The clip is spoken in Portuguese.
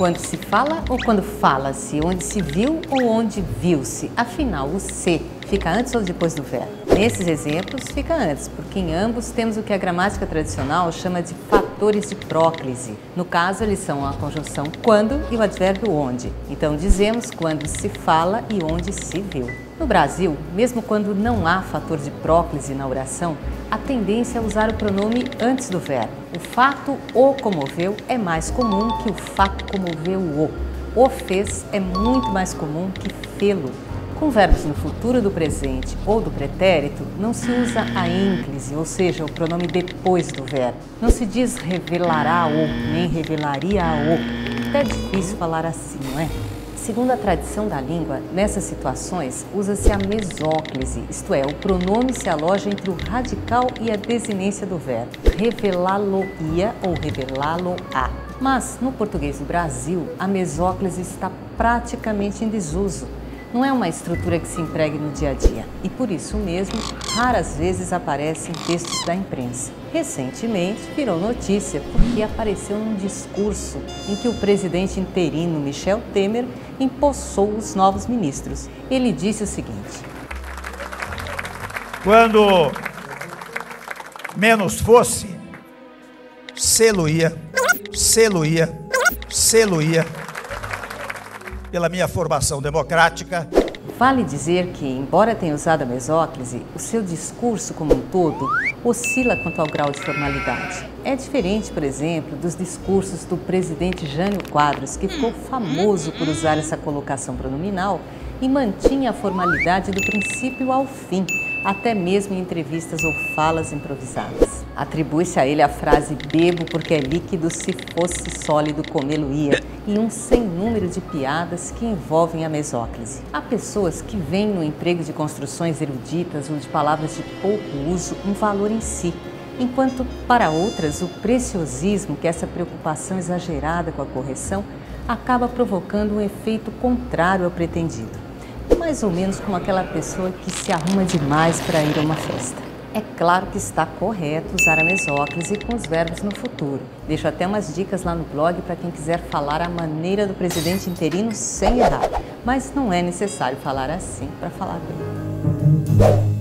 Quando se fala ou quando fala-se? Onde se viu ou onde viu-se? Afinal, o se fica antes ou depois do verbo? Nesses exemplos, fica antes, porque em ambos temos o que a gramática tradicional chama de fatores de próclise. No caso, eles são a conjunção quando e o advérbio onde. Então, dizemos quando se fala e onde se viu. No Brasil, mesmo quando não há fator de próclise na oração, a tendência é usar o pronome antes do verbo. O fato o comoveu é mais comum que o fato comoveu-o. O fez é muito mais comum que fê-lo. Com verbos no futuro do presente ou do pretérito, não se usa a ênclise, ou seja, o pronome depois do verbo. Não se diz revelará-o, nem revelaria-o. Até é difícil falar assim, não é? Segundo a tradição da língua, nessas situações, usa-se a mesóclise, isto é, o pronome se aloja entre o radical e a desinência do verbo, revelá-lo-ia ou revelá-lo-á. Mas, no português do Brasil, a mesóclise está praticamente em desuso. Não é uma estrutura que se empregue no dia a dia e, por isso mesmo, raras vezes aparece em textos da imprensa. Recentemente, virou notícia porque apareceu num discurso em que o presidente interino Michel Temer empossou os novos ministros. Ele disse o seguinte: quando menos fosse, sê-lo-ia, pela minha formação democrática. Vale dizer que, embora tenha usado a mesóclise, o seu discurso como um todo oscila quanto ao grau de formalidade. É diferente, por exemplo, dos discursos do presidente Jânio Quadros, que ficou famoso por usar essa colocação pronominal e mantinha a formalidade do princípio ao fim, até mesmo em entrevistas ou falas improvisadas. Atribui-se a ele a frase bebo porque é líquido, se fosse sólido comê-lo-ia, e um sem número de piadas que envolvem a mesóclise. Há pessoas que veem no emprego de construções eruditas ou de palavras de pouco uso um valor em si, enquanto para outras o preciosismo, que é essa preocupação exagerada com a correção, acaba provocando um efeito contrário ao pretendido. Mais ou menos como aquela pessoa que se arruma demais para ir a uma festa. É claro que está correto usar a mesóclise com os verbos no futuro. Deixo até umas dicas lá no blog para quem quiser falar à maneira do presidente interino sem errar. Mas não é necessário falar assim para falar bem.